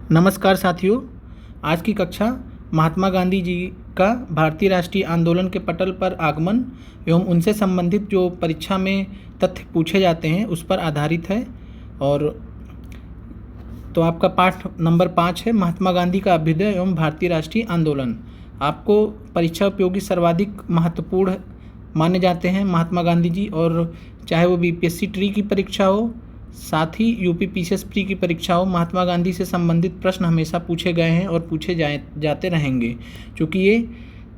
नमस्कार साथियों। आज की कक्षा महात्मा गांधी जी का भारतीय राष्ट्रीय आंदोलन के पटल पर आगमन एवं उनसे संबंधित जो परीक्षा में तथ्य पूछे जाते हैं उस पर आधारित है। और तो आपका पाठ नंबर 5 है महात्मा गांधी का अभ्युदय एवं भारतीय राष्ट्रीय आंदोलन। आपको परीक्षा उपयोगी सर्वाधिक महत्वपूर्ण माने जाते हैं महात्मा गांधी जी, और चाहे वो बीपीएससी ट्री की परीक्षा हो, साथ ही यूपी पीसीएस प्री की परीक्षा हो, महात्मा गांधी से संबंधित प्रश्न हमेशा पूछे गए हैं और पूछे जाते रहेंगे, क्योंकि ये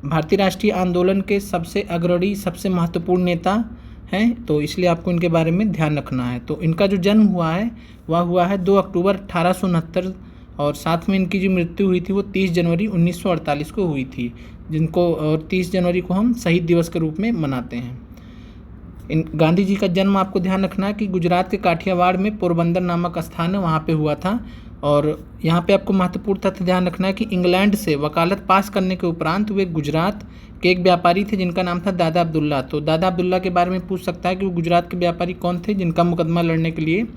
भारतीय राष्ट्रीय आंदोलन के सबसे अग्रणी सबसे महत्वपूर्ण नेता हैं। तो इसलिए आपको इनके बारे में ध्यान रखना है। तो इनका जो जन्म हुआ है वह हुआ है 2 अक्टूबर 1869, और साथ में इनकी जो मृत्यु हुई थी वो 30 जनवरी 1948 को हुई थी, जिनको और 30 जनवरी को हम शहीद दिवस के रूप में मनाते हैं। इन गांधी जी का जन्म आपको ध्यान रखना है कि गुजरात के काठियावाड़ में पोरबंदर नामक स्थान है, वहाँ पे हुआ था। और यहाँ पे आपको महत्वपूर्ण तथ्य ध्यान रखना है कि इंग्लैंड से वकालत पास करने के उपरांत वे गुजरात के एक व्यापारी थे जिनका नाम था दादा अब्दुल्ला। तो दादा अब्दुल्ला के बारे में पूछ सकता है कि वो गुजरात के व्यापारी कौन थे जिनका मुकदमा लड़ने के लिए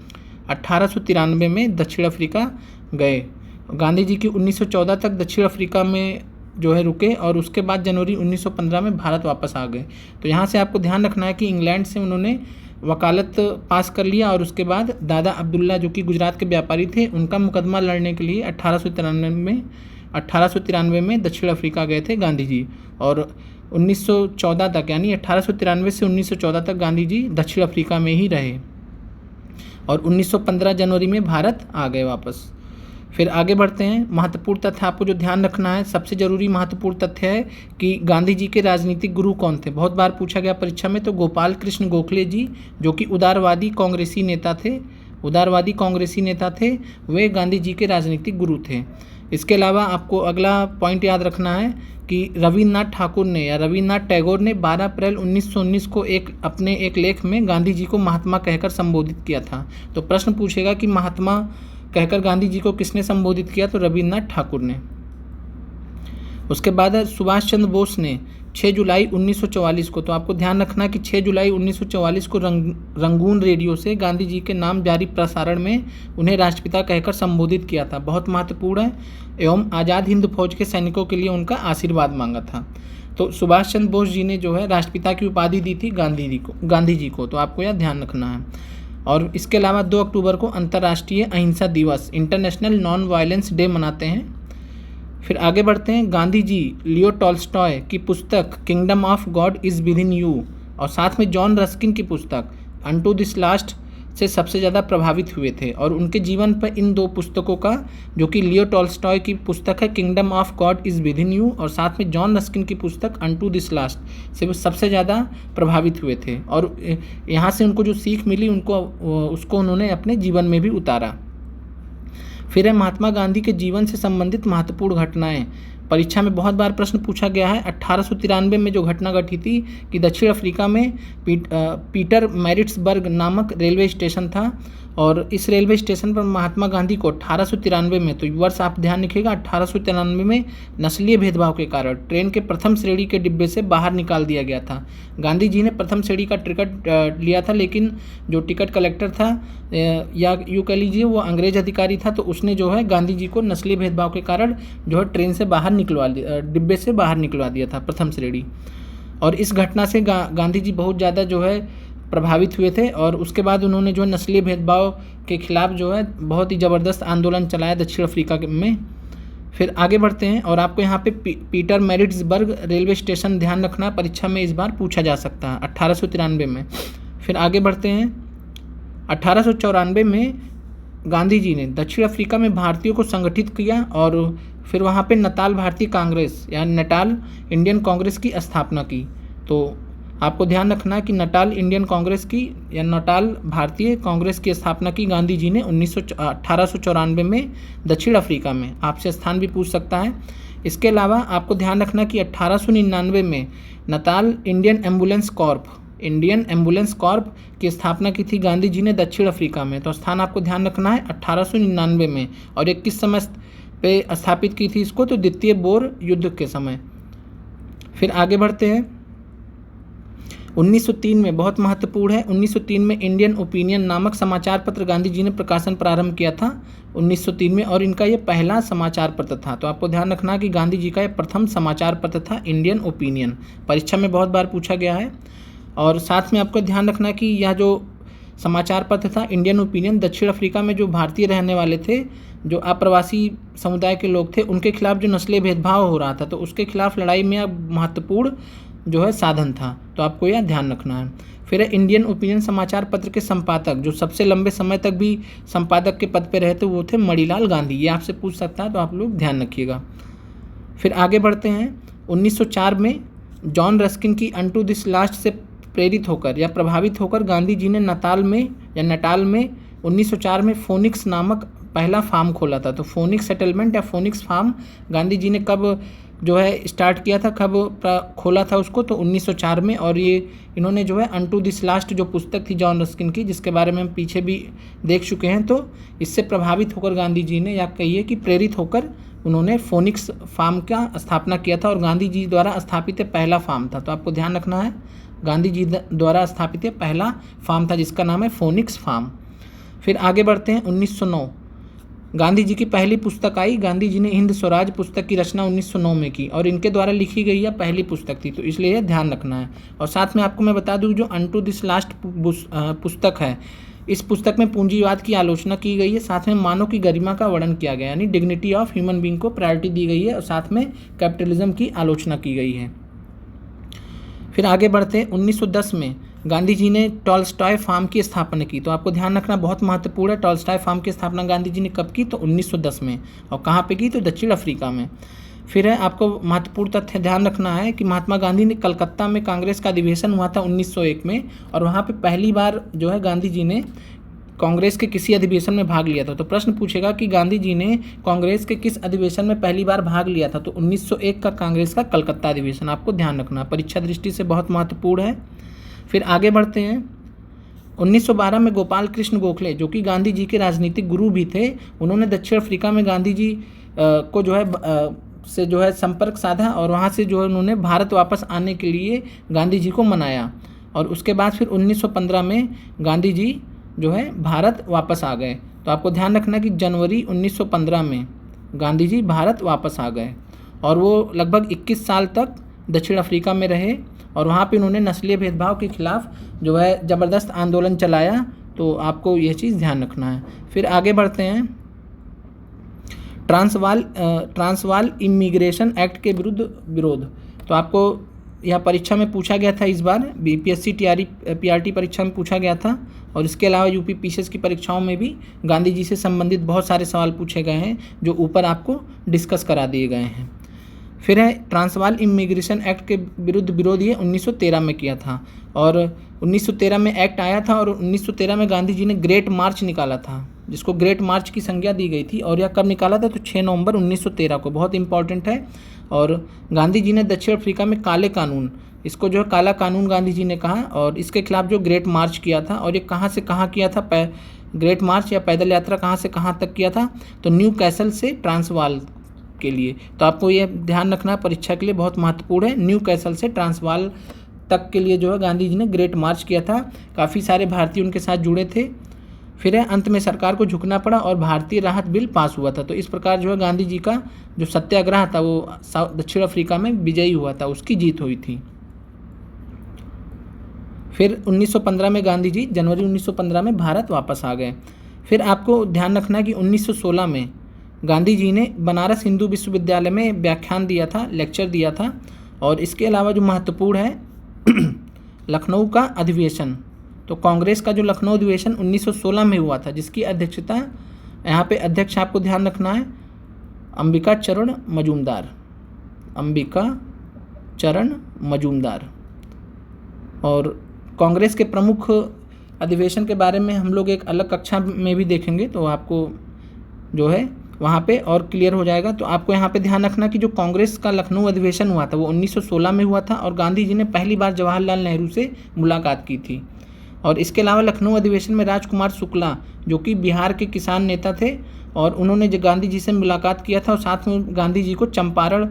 1893 में दक्षिण अफ्रीका गए। गांधी जी की 1914 तक दक्षिण अफ्रीका में जो है रुके, और उसके बाद जनवरी 1915 में भारत वापस आ गए। तो यहाँ से आपको ध्यान रखना है कि इंग्लैंड से उन्होंने वकालत पास कर लिया, और उसके बाद दादा अब्दुल्ला जो कि गुजरात के व्यापारी थे उनका मुकदमा लड़ने के लिए 1893 में दक्षिण अफ्रीका गए थे गांधी जी। और 1914 तक, यानी 1893 से 1914 तक गांधी जी दक्षिण अफ्रीका में ही रहे, और 1915 जनवरी में भारत आ गए वापस। फिर आगे बढ़ते हैं। महत्वपूर्ण तथ्य आपको जो ध्यान रखना है, सबसे जरूरी महत्वपूर्ण तथ्य है कि गांधी जी के राजनीतिक गुरु कौन थे। बहुत बार पूछा गया परीक्षा में। तो गोपाल कृष्ण गोखले जी, जो कि उदारवादी कांग्रेसी नेता थे, वे गांधी जी के राजनीतिक गुरु थे। इसके अलावा आपको अगला पॉइंट याद रखना है कि रविन्द्रनाथ टैगोर ने 12 अप्रैल 1919 को अपने एक लेख में गांधी जी को महात्मा कहकर संबोधित किया था। तो प्रश्न पूछेगा कि महात्मा कहकर गांधी जी को किसने संबोधित किया, तो रविन्द्रनाथ ठाकुर ने। उसके बाद सुभाष चंद्र बोस ने 6 जुलाई 1944 को, तो आपको ध्यान रखना कि 6 जुलाई 1944 को रंगून रेडियो से गांधी जी के नाम जारी प्रसारण में उन्हें राष्ट्रपिता कहकर संबोधित किया था। बहुत महत्वपूर्ण है। एवं आज़ाद हिंद फौज के सैनिकों के लिए उनका आशीर्वाद मांगा था। तो सुभाष चंद्र बोस जी ने जो है राष्ट्रपिता की उपाधि दी थी गांधी जी को। तो आपको यह ध्यान रखना है। और इसके अलावा 2 अक्टूबर को अंतर्राष्ट्रीय अहिंसा दिवस, इंटरनेशनल नॉन वायलेंस डे मनाते हैं। फिर आगे बढ़ते हैं। गांधी जी लियो टॉल्स्टॉय की पुस्तक kingdom of God is within you, और साथ में जॉन रस्किन की पुस्तक अनटू दिस लास्ट से सबसे ज़्यादा प्रभावित हुए थे। और उनके जीवन पर इन 2 पुस्तकों का, जो कि लियो टॉल्स्टॉय की पुस्तक है kingdom of God is within you, और साथ में जॉन रस्किन की पुस्तक अनटू दिस लास्ट से वो सबसे ज़्यादा प्रभावित हुए थे। और यहाँ से उनको जो सीख मिली उसको उन्होंने अपने जीवन में भी उतारा। फिर है महात्मा गांधी के जीवन से संबंधित महत्वपूर्ण घटनाएं। परीक्षा में बहुत बार प्रश्न पूछा गया है। 1893 में जो घटना घटी थी कि दक्षिण अफ्रीका में पीटर मैरिट्सबर्ग नामक रेलवे स्टेशन था, और इस रेलवे स्टेशन पर महात्मा गांधी को 1893 में, तो वर्ष आप ध्यान रखिएगा, 1893 में नस्लीय भेदभाव के कारण ट्रेन के प्रथम श्रेणी के डिब्बे से बाहर निकाल दिया गया था। गांधी जी ने प्रथम श्रेणी का टिकट लिया था, लेकिन जो टिकट कलेक्टर था, या यूँ कह लीजिए वो अंग्रेज अधिकारी था, तो उसने जो है गांधी जी को नस्लीय भेदभाव के कारण जो है ट्रेन से बाहर डिब्बे से बाहर निकलवा दिया था, प्रथम श्रेणी। और इस घटना से गांधी जी बहुत ज़्यादा जो है प्रभावित हुए थे, और उसके बाद उन्होंने जो नस्लीय भेदभाव के खिलाफ जो है बहुत ही ज़बरदस्त आंदोलन चलाया दक्षिण अफ्रीका में। फिर आगे बढ़ते हैं। और आपको यहाँ पे पीटर मैरिट्सबर्ग रेलवे स्टेशन ध्यान रखना, परीक्षा में इस बार पूछा जा सकता है 1893 में। फिर आगे बढ़ते हैं। 1894 में गांधी जी ने दक्षिण अफ्रीका में भारतीयों को संगठित किया, और फिर वहाँ पे नटाल भारतीय कांग्रेस या नटाल इंडियन कांग्रेस की स्थापना की। तो आपको ध्यान रखना है कि नटाल इंडियन कांग्रेस की या नटाल भारतीय कांग्रेस की स्थापना की गांधी जी ने 1894 में दक्षिण अफ्रीका में। आपसे स्थान भी पूछ सकता है। इसके अलावा आपको ध्यान रखना कि 1899 में नटाल इंडियन एम्बुलेंस कॉर्प की स्थापना की थी गांधी जी ने दक्षिण अफ्रीका में। तो स्थान आपको ध्यान रखना है 1899 में। और ये किस समय पे स्थापित की थी इसको, तो द्वितीय बोर युद्ध के समय। फिर आगे बढ़ते हैं। 1903 में बहुत महत्वपूर्ण है, 1903 में इंडियन ओपिनियन नामक समाचार पत्र गांधी जी ने प्रकाशन प्रारंभ किया था 1903 में, और इनका ये पहला समाचार पत्र था। तो आपको ध्यान रखना कि गांधी जी का ये प्रथम समाचार पत्र था इंडियन ओपिनियन, परीक्षा में बहुत बार पूछा गया है। और साथ में आपको ध्यान रखना कि यह जो समाचार पत्र था इंडियन ओपिनियन, दक्षिण अफ्रीका में जो भारतीय रहने वाले थे, जो अप्रवासी समुदाय के लोग थे, उनके खिलाफ जो नस्लीय भेदभाव हो रहा था, तो उसके खिलाफ लड़ाई में महत्वपूर्ण जो है साधन था। तो आपको यह ध्यान रखना है। फिर इंडियन ओपिनियन समाचार पत्र के संपादक, जो सबसे लंबे समय तक भी संपादक के पद पे रहे थे, वो थे मणिलाल गांधी। ये आपसे पूछ सकता है, तो आप लोग ध्यान रखिएगा। फिर आगे बढ़ते हैं। 1904 में जॉन रस्किन की अनटू दिस लास्ट से प्रेरित होकर या प्रभावित होकर गांधी जी ने नटाल में 1904 में फोनिक्स नामक पहला फार्म खोला था। तो फोनिक्स सेटलमेंट या फोनिक्स फार्म गांधी जी ने कब जो है स्टार्ट किया था, कब खोला था उसको, तो 1904 में। और ये इन्होंने जो है अनटू दिस लास्ट जो पुस्तक थी जॉन रस्किन की, जिसके बारे में हम पीछे भी देख चुके हैं, तो इससे प्रभावित होकर गांधी जी ने, या कहिए कि प्रेरित होकर, उन्होंने फोनिक्स फार्म का स्थापना किया था, और गांधी जी द्वारा स्थापित पहला फार्म था। तो आपको ध्यान रखना है, गांधी जी द्वारा स्थापित पहला फार्म था जिसका नाम है फोनिक्स फार्म। फिर आगे बढ़ते हैं। 1909 गांधी जी की पहली पुस्तक आई। गांधी जी ने हिंद स्वराज पुस्तक की रचना 1909 में की, और इनके द्वारा लिखी गई यह पहली पुस्तक थी, तो इसलिए यह ध्यान रखना है। और साथ में आपको मैं बता दूं, जो अनटू दिस लास्ट पुस्तक है, इस पुस्तक में पूंजीवाद की आलोचना की गई है, साथ में मानव की गरिमा का वर्णन किया गया, यानी डिग्निटी ऑफ ह्यूमन बीइंग को प्रायोरिटी दी गई है, और साथ में कैपिटलिज्म की आलोचना की गई है। फिर आगे बढ़ते हैं। 1910 में गांधी जी ने टॉल्स्टॉय फार्म की स्थापना की। तो आपको ध्यान रखना, बहुत महत्वपूर्ण है, टॉल्स्टॉय फार्म की स्थापना गांधी जी ने कब की, तो 1910 में। और कहाँ पे की, तो दक्षिण अफ्रीका में। फिर है, आपको महत्वपूर्ण तथ्य ध्यान रखना है कि महात्मा गांधी ने कलकत्ता में कांग्रेस का अधिवेशन हुआ था 1901 में, और वहाँ पे पहली बार जो है गांधी जी ने कांग्रेस के किसी अधिवेशन में भाग लिया था। तो प्रश्न पूछेगा कि गांधी जी ने कांग्रेस के किस अधिवेशन में पहली बार भाग लिया था, तो 1901 का कांग्रेस का कलकत्ता अधिवेशन। आपको ध्यान रखना, परीक्षा दृष्टि से बहुत महत्वपूर्ण है। फिर आगे बढ़ते हैं। 1912 में गोपाल कृष्ण गोखले, जो कि गांधी जी के राजनीतिक गुरु भी थे, उन्होंने दक्षिण अफ्रीका में गांधी जी को जो है संपर्क साधा, और वहाँ से जो है उन्होंने भारत वापस आने के लिए गांधी जी को मनाया। और उसके बाद फिर 1915 में गांधी जी जो है भारत वापस आ गए। तो आपको ध्यान रखना कि जनवरी 1915 में गांधी जी भारत वापस आ गए, और वो लगभग 21 साल तक दक्षिण अफ्रीका में रहे, और वहाँ पे उन्होंने नस्लीय भेदभाव के खिलाफ जो है ज़बरदस्त आंदोलन चलाया। तो आपको यह चीज़ ध्यान रखना है। फिर आगे बढ़ते हैं। ट्रांसवाल इमिग्रेशन एक्ट के विरोध। तो आपको यह परीक्षा में पूछा गया था, इस बार बीपीएससी पीआरटी परीक्षा में पूछा गया था, और इसके अलावा यूपी पीसीएस की परीक्षाओं में भी गांधी जी से संबंधित बहुत सारे सवाल पूछे गए हैं, जो ऊपर आपको डिस्कस करा दिए गए हैं। फिर है ट्रांसवाल इमिग्रेशन एक्ट के विरोध ये 1913 में किया था, और 1913 में एक्ट आया था, और 1913 में गांधी जी ने ग्रेट मार्च निकाला था, जिसको ग्रेट मार्च की संज्ञा दी गई थी। और यह कब निकाला था, तो 6 नवंबर 1913 को, बहुत इंपॉर्टेंट है। और गांधी जी ने दक्षिण अफ्रीका में काले कानून, इसको जो है काला कानून गांधी जी ने कहा, और इसके खिलाफ जो ग्रेट मार्च किया था, और ये कहाँ से कहाँ किया था, ग्रेट मार्च या पैदल यात्रा कहाँ से कहाँ तक किया था, तो न्यू कैसल से ट्रांसवाल के लिए। तो आपको ये ध्यान रखना, परीक्षा के लिए बहुत महत्वपूर्ण है। न्यू कैसल से ट्रांसवाल तक के लिए जो है गांधी जी ने ग्रेट मार्च किया था, काफ़ी सारे भारतीय उनके साथ जुड़े थे। फिर है अंत में सरकार को झुकना पड़ा और भारतीय राहत बिल पास हुआ था। तो इस प्रकार जो है गांधी जी का जो सत्याग्रह था वो दक्षिण अफ्रीका में विजयी हुआ था, उसकी जीत हुई थी। फिर 1915 में गांधी जी जनवरी 1915 में भारत वापस आ गए। फिर आपको ध्यान रखना कि 1916 में गांधी जी ने बनारस हिंदू विश्वविद्यालय में व्याख्यान दिया था, लेक्चर दिया था। और इसके अलावा जो महत्वपूर्ण है लखनऊ का अधिवेशन, तो कांग्रेस का जो लखनऊ अधिवेशन 1916 में हुआ था, जिसकी अध्यक्षता यहाँ पे अध्यक्ष आपको ध्यान रखना है अंबिका चरण मजूमदार। और कांग्रेस के प्रमुख अधिवेशन के बारे में हम लोग एक अलग कक्षा में भी देखेंगे, तो आपको जो है वहाँ पे और क्लियर हो जाएगा। तो आपको यहाँ पे ध्यान रखना कि जो कांग्रेस का लखनऊ अधिवेशन हुआ था वो 1916 में हुआ था, और गांधी जी ने पहली बार जवाहरलाल नेहरू से मुलाकात की थी। और इसके अलावा लखनऊ अधिवेशन में राजकुमार शुक्ला, जो कि बिहार के किसान नेता थे, और उन्होंने गांधी जी से मुलाकात किया था, और साथ में गांधी जी को चंपारण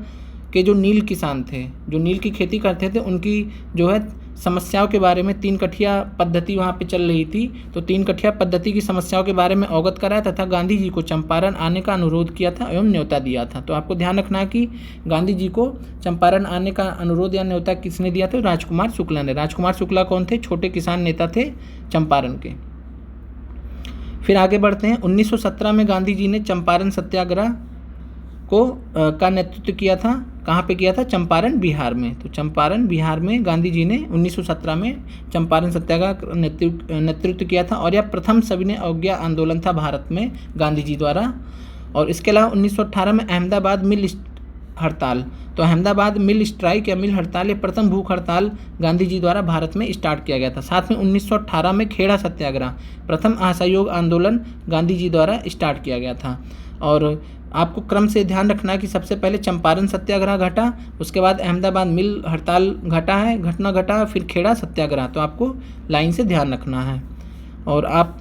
के जो नील किसान थे, जो नील की खेती करते थे, उनकी जो है समस्याओं के बारे में, 3 कठिया पद्धति वहाँ पे चल रही थी, तो 3 कठिया पद्धति की समस्याओं के बारे में अवगत कराया तथा गांधी जी को चंपारण आने का अनुरोध किया था एवं न्योता दिया था। तो आपको ध्यान रखना है कि गांधी जी को चंपारण आने का अनुरोध या न्योता किसने दिया था? राजकुमार शुक्ला ने। राजकुमार शुक्ला कौन थे? छोटे किसान नेता थे चंपारण के। फिर आगे बढ़ते हैं। 1917 में गांधी जी ने चंपारण सत्याग्रह का नेतृत्व किया था। कहाँ पे किया था? चंपारण बिहार में। तो चंपारण बिहार में गांधी जी ने 1917 में चंपारण सत्याग्रह का नेतृत्व किया था और यह प्रथम सविनय अवज्ञा आंदोलन था भारत में गांधी जी द्वारा। और इसके अलावा 1918 में अहमदाबाद मिल हड़ताल, तो अहमदाबाद मिल स्ट्राइक या मिल हड़ताल, ये प्रथम भूख हड़ताल गांधी जी द्वारा भारत में स्टार्ट किया गया था। साथ में 1918 में खेड़ा सत्याग्रह, प्रथम असहयोग आंदोलन गांधी जी द्वारा स्टार्ट किया गया था। और आपको क्रम से ध्यान रखना है कि सबसे पहले चंपारण सत्याग्रह घटा, उसके बाद अहमदाबाद मिल हड़ताल घटना घटा, फिर खेड़ा सत्याग्रह। तो आपको लाइन से ध्यान रखना है। और आप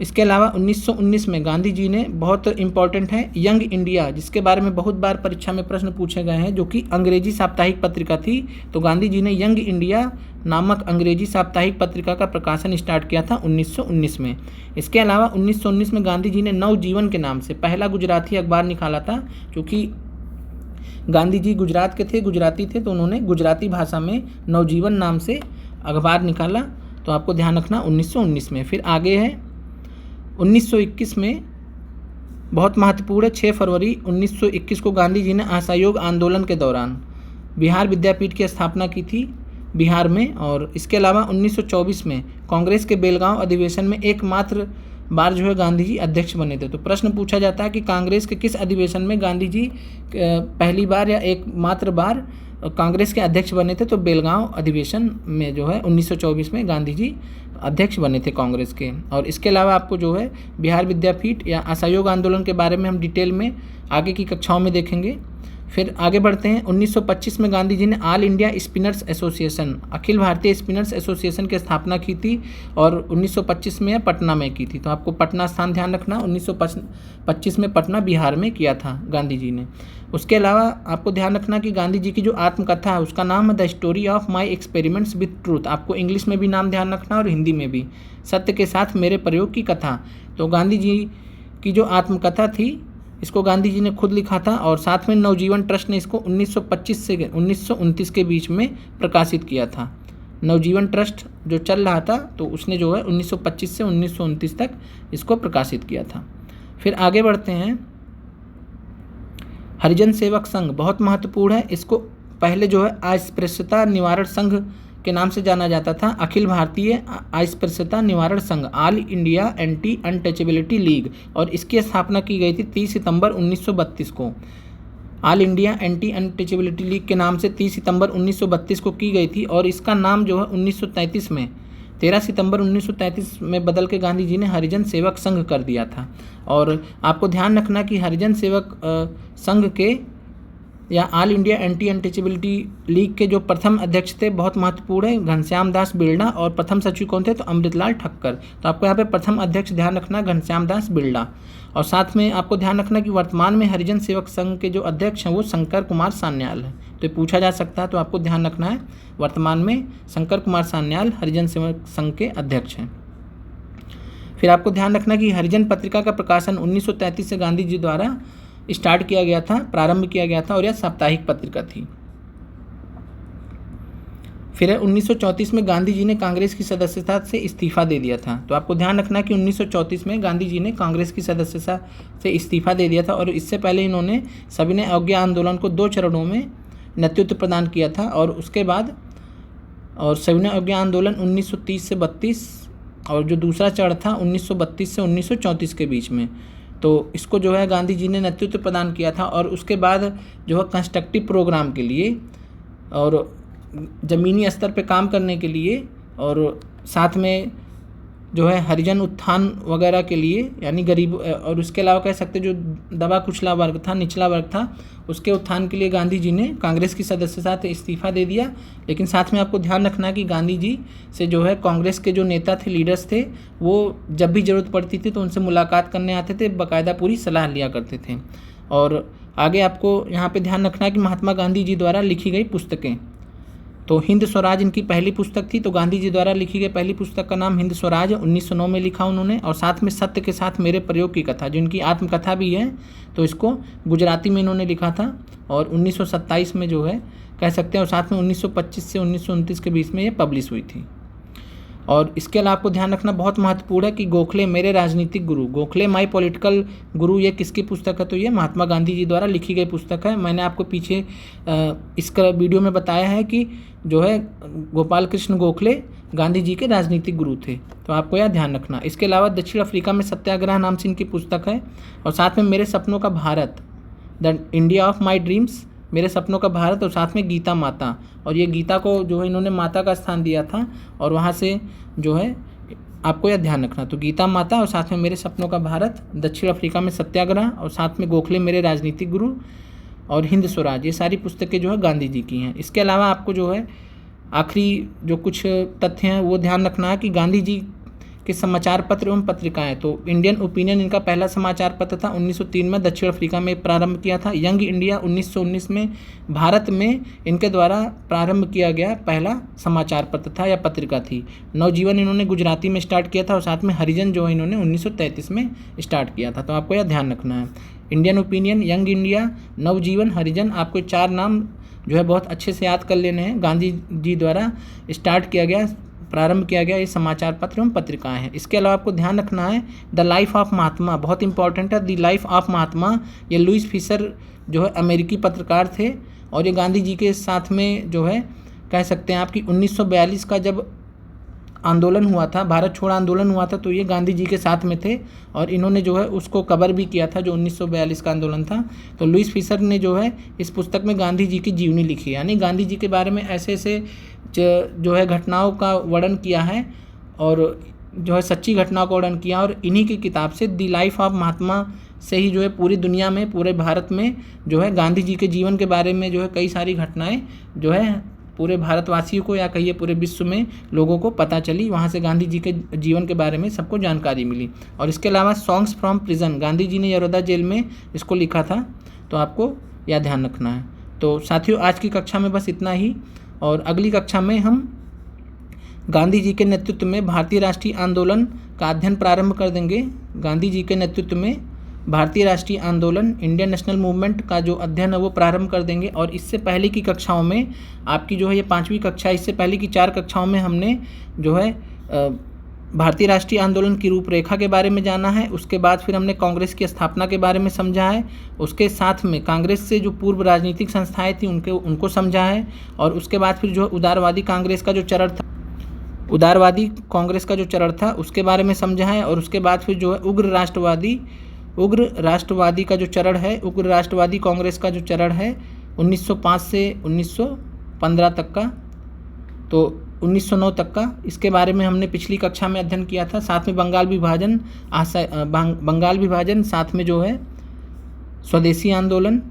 इसके अलावा 1919 में गांधी जी ने, बहुत इंपॉर्टेंट है, यंग इंडिया, जिसके बारे में बहुत बार परीक्षा में प्रश्न पूछे गए हैं, जो कि अंग्रेजी साप्ताहिक पत्रिका थी। तो गांधी जी ने यंग इंडिया नामक अंग्रेजी साप्ताहिक पत्रिका का प्रकाशन स्टार्ट किया था 1919 में। इसके अलावा 1919 में गांधी जी ने नवजीवन के नाम से पहला गुजराती अखबार निकाला था, क्योंकि गांधी जी गुजरात के थे, गुजराती थे, तो उन्होंने गुजराती भाषा में नवजीवन नाम से अखबार निकाला। तो आपको ध्यान रखना 1919 में। फिर आगे है 1921 में, बहुत महत्वपूर्ण है। 6 फरवरी 1921 को गांधी जी ने असहयोग आंदोलन के दौरान बिहार विद्यापीठ की स्थापना की थी बिहार में। और इसके अलावा 1924 में कांग्रेस के बेलगांव अधिवेशन में एकमात्र बार जो है गांधी जी अध्यक्ष बने थे। तो प्रश्न पूछा जाता है कि कांग्रेस के किस अधिवेशन में गांधी जी पहली बार या एकमात्र बार कांग्रेस के अध्यक्ष बने थे? तो बेलगांव अधिवेशन में जो है 1924 में गांधी जी अध्यक्ष बने थे कांग्रेस के। और इसके अलावा आपको जो है बिहार विद्यापीठ या असहयोग आंदोलन के बारे में हम डिटेल में आगे की कक्षाओं में देखेंगे। फिर आगे बढ़ते हैं। 1925 में गांधी जी ने all India spinners association, Akhil Bharatiya spinners association की स्थापना की थी और 1925 में पटना में की थी। तो आपको पटना स्थान ध्यान रखना, 1925 में पटना बिहार में किया था गांधी जी ने। उसके अलावा आपको ध्यान रखना कि गांधी जी की जो आत्मकथा है उसका नाम है the story of my experiments with truth. आपको इंग्लिश में भी नाम ध्यान रखना और हिंदी में भी, सत्य के साथ मेरे प्रयोग की कथा। तो गांधी जी की जो आत्मकथा थी इसको गांधी जी ने खुद लिखा था और साथ में नवजीवन ट्रस्ट ने इसको 1925 से 1929 के बीच में प्रकाशित किया था। नवजीवन ट्रस्ट जो चल रहा था तो उसने जो है 1925 से 1929 तक इसको प्रकाशित किया था। फिर आगे बढ़ते हैं। हरिजन सेवक संघ बहुत महत्वपूर्ण है। इसको पहले जो है अस्पृश्यता निवारण संघ के नाम से जाना जाता था। अखिल भारतीय अस्पृश्यता निवारण संघ, all India anti untouchability league, और इसकी स्थापना की गई थी 30 सितंबर 1932 को। All India anti untouchability league के नाम से 30 सितंबर 1932 को की गई थी और इसका नाम जो है 1933 में 13 सितंबर 1933 में बदल के गांधी जी ने हरिजन सेवक संघ कर दिया था। और आपको ध्यान रखना कि हरिजन सेवक संघ के या all India anti untouchability league के जो प्रथम अध्यक्ष थे, बहुत महत्वपूर्ण है, घनश्याम दास बिरला, और प्रथम सचिव कौन थे? तो अमृतलाल ठक्कर। तो आपको यहाँ पे प्रथम अध्यक्ष ध्यान रखना घनश्याम दास बिरला। और साथ में आपको ध्यान रखना कि वर्तमान में हरिजन सेवक संघ के जो अध्यक्ष हैं वो शंकर कुमार सान्याल है। तो ये पूछा जा सकता है, तो आपको ध्यान रखना है वर्तमान में शंकर कुमार सान्याल हरिजन सेवक संघ के अध्यक्ष हैं। फिर आपको ध्यान रखना कि हरिजन पत्रिका का प्रकाशन 1933 से गांधी जी द्वारा स्टार्ट किया गया था, प्रारंभ किया गया था, और यह साप्ताहिक पत्रिका थी। फिर 1934 में गांधी जी ने कांग्रेस की सदस्यता से इस्तीफा दे दिया था। तो आपको ध्यान रखना कि 1934 में गांधी जी ने कांग्रेस की सदस्यता से इस्तीफा दे दिया था और इससे पहले इन्होंने सविनय अवज्ञा आंदोलन को 2 चरणों में नेतृत्व प्रदान किया था। और उसके बाद सविनय अवज्ञा आंदोलन 1930 से 32 और जो दूसरा चरण था 1932 से 1934 के बीच में, तो इसको जो है गांधी जी ने नेतृत्व प्रदान किया था। और उसके बाद जो है कंस्ट्रक्टिव प्रोग्राम के लिए और ज़मीनी स्तर पे काम करने के लिए और साथ में जो है हरिजन उत्थान वगैरह के लिए, यानी गरीब, और उसके अलावा कह सकते जो दबा कुचला वर्ग था, निचला वर्ग था, उसके उत्थान के लिए गांधी जी ने कांग्रेस की सदस्यता से इस्तीफा दे दिया। लेकिन साथ में आपको ध्यान रखना कि गांधी जी से जो है कांग्रेस के जो नेता थे, लीडर्स थे, वो जब भी ज़रूरत पड़ती थी तो उनसे मुलाकात करने आते थे, बाकायदा पूरी सलाह लिया करते थे। और आगे आपको यहाँ पे ध्यान रखना है कि महात्मा गांधी जी द्वारा लिखी गई पुस्तकें, तो हिंद स्वराज इनकी पहली पुस्तक थी। तो गांधी जी द्वारा लिखी गई पहली पुस्तक का नाम हिंद स्वराज 1909 में लिखा उन्होंने। और साथ में सत्य के साथ मेरे प्रयोग की कथा, जो इनकी आत्मकथा भी है, तो इसको गुजराती में इन्होंने लिखा था और 1927 में जो है कह सकते हैं, और साथ में 1925 से 1929 के बीच में ये पब्लिश हुई थी। और इसके अलावा आपको ध्यान रखना बहुत महत्वपूर्ण है कि गोखले मेरे राजनीतिक गुरु, गोखले माई पॉलिटिकल गुरु, ये किसकी पुस्तक है? तो ये महात्मा गांधी जी द्वारा लिखी गई पुस्तक है। मैंने आपको पीछे इसका वीडियो में बताया है कि जो है गोपाल कृष्ण गोखले गांधी जी के राजनीतिक गुरु थे, तो आपको यह ध्यान रखना। इसके अलावा दक्षिण अफ्रीका में सत्याग्रह नाम से इनकी पुस्तक है। और साथ में मेरे सपनों का Bharat, the India of my dreams, मेरे सपनों का भारत, और साथ में गीता माता, और ये गीता को जो है इन्होंने माता का स्थान दिया था, और वहाँ से जो है आपको यह ध्यान रखना। तो गीता माता और साथ में मेरे सपनों का भारत, दक्षिण अफ्रीका में सत्याग्रह, और साथ में गोखले मेरे राजनीतिक गुरु, और हिंद स्वराज, ये सारी पुस्तकें जो है गांधी जी की हैं। इसके अलावा आपको जो है आखिरी जो कुछ तथ्य हैं वो ध्यान रखना है कि गांधी जी के समाचार पत्र एवं पत्रिकाएं, तो इंडियन ओपिनियन इनका पहला समाचार पत्र था, 1903 में दक्षिण अफ्रीका में प्रारंभ किया था। यंग इंडिया 1919 में भारत में इनके द्वारा प्रारंभ किया गया पहला समाचार पत्र था या पत्रिका थी। नवजीवन इन्होंने गुजराती में स्टार्ट किया था, और साथ में हरिजन जो है इन्होंने 1933 में स्टार्ट किया था। तो आपको यह ध्यान रखना है, इंडियन ओपिनियन, यंग इंडिया, नवजीवन, हरिजन, आपको 4 नाम जो है बहुत अच्छे से याद कर लेने हैं। गांधी जी द्वारा स्टार्ट किया गया, प्रारंभ किया गया ये समाचार पत्र एवं पत्रिकाएं हैं। इसके अलावा आपको ध्यान रखना है द लाइफ ऑफ महात्मा, बहुत इंपॉर्टेंट है, द लाइफ ऑफ महात्मा। ये लुइस फिशर जो है अमेरिकी पत्रकार थे, और ये गांधी जी के साथ में जो है कह सकते हैं आपकी 1942 का जब आंदोलन हुआ था, भारत छोड़ आंदोलन हुआ था, तो ये गांधी जी के साथ में थे, और इन्होंने जो है उसको कवर भी किया था जो 1942 का आंदोलन था। तो लुइस फिशर ने जो है इस पुस्तक में गांधी जी की जीवनी लिखी है, यानी गांधी जी के बारे में ऐसे ऐसे जो है घटनाओं का वर्णन किया है, और जो है सच्ची घटनाओं का वर्णन किया, और इन्हीं की किताब से द लाइफ ऑफ महात्मा से ही जो है पूरी दुनिया में, पूरे भारत में जो है गांधी जी के जीवन के बारे में जो है कई सारी घटनाएं जो है पूरे भारतवासियों को या कहिए पूरे विश्व में लोगों को पता चली, वहाँ से गांधी जी के जीवन के बारे में सबको जानकारी मिली। और इसके अलावा songs from prison, Gandhi ji ने यरोदा जेल में इसको लिखा था, तो आपको यह ध्यान रखना है। तो साथियों आज की कक्षा में बस इतना ही, और अगली कक्षा में हम गांधी जी के नेतृत्व में भारतीय राष्ट्रीय आंदोलन का अध्ययन प्रारंभ कर देंगे। गांधी जी के नेतृत्व में भारतीय राष्ट्रीय आंदोलन, इंडियन नेशनल मूवमेंट का जो अध्ययन है वो प्रारंभ कर देंगे। और इससे पहले की कक्षाओं में आपकी जो है ये 5वीं कक्षा, इससे पहले की 4 कक्षाओं में हमने जो है भारतीय राष्ट्रीय आंदोलन की रूपरेखा के बारे में जाना है। उसके बाद फिर हमने कांग्रेस की स्थापना के बारे में समझा है। उसके साथ में कांग्रेस से जो पूर्व राजनीतिक संस्थाएं थी उनको समझा है। और उसके बाद फिर जो उदारवादी कांग्रेस का जो चरण था, उदारवादी कांग्रेस का जो चरण था उसके बारे में समझा है। और उसके बाद फिर जो है उग्र राष्ट्रवादी का जो चरण है, उग्र राष्ट्रवादी कांग्रेस का जो चरण है 1905 से 1915 तक का, तो 1909 तक का, इसके बारे में हमने पिछली कक्षा में अध्ययन किया था। साथ में बंगाल विभाजन, साथ में जो है स्वदेशी आंदोलन,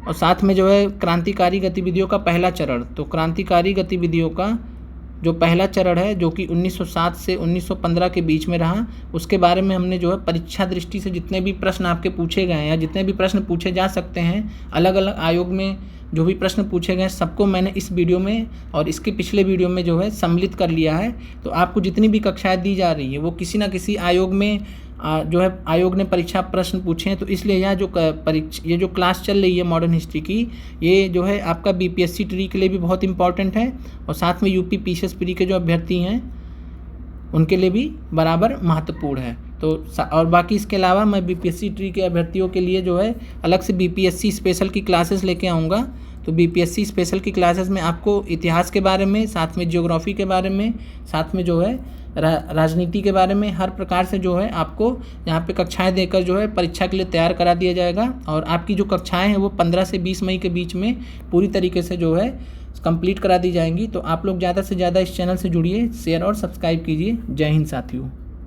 और साथ में जो है क्रांतिकारी गतिविधियों का पहला चरण। तो क्रांतिकारी गतिविधियों का जो पहला चरण है जो कि 1907 से 1915 के बीच में रहा, उसके बारे में हमने जो है परीक्षा दृष्टि से जितने भी प्रश्न आपके पूछे गए हैं या जितने भी प्रश्न पूछे जा सकते हैं, अलग अलग आयोग में जो भी प्रश्न पूछे गए सबको मैंने इस वीडियो में और इसके पिछले वीडियो में जो है सम्मिलित कर लिया है। तो आपको जितनी भी कक्षाएं दी जा रही है वो किसी ना किसी आयोग में जो है आयोग ने परीक्षा प्रश्न पूछे हैं। तो इसलिए ये जो क्लास चल रही है मॉडर्न हिस्ट्री की, ये जो है आपका बीपीएससी ट्री के लिए भी बहुत इंपॉर्टेंट है, और साथ में यूपी पीसीएस प्री के जो अभ्यर्थी हैं उनके लिए भी बराबर महत्वपूर्ण है। तो और बाकी इसके अलावा मैं बीपीएससी ट्री के अभ्यर्थियों के लिए जो है अलग से बीपीएससी स्पेशल की क्लासेस लेके आऊँगा। तो बीपीएससी स्पेशल की क्लासेस में आपको इतिहास के बारे में, साथ में ज्योग्राफी के बारे में, साथ में जो है राजनीति के बारे में, हर प्रकार से जो है आपको यहाँ पे कक्षाएं देकर जो है परीक्षा के लिए तैयार करा दिया जाएगा। और आपकी जो कक्षाएं हैं वो 15 से 20 मई के बीच में पूरी तरीके से जो है कंप्लीट करा दी जाएंगी। तो आप लोग ज़्यादा से ज़्यादा इस चैनल से जुड़िए, शेयर और सब्सक्राइब कीजिए। जय हिंद साथियों।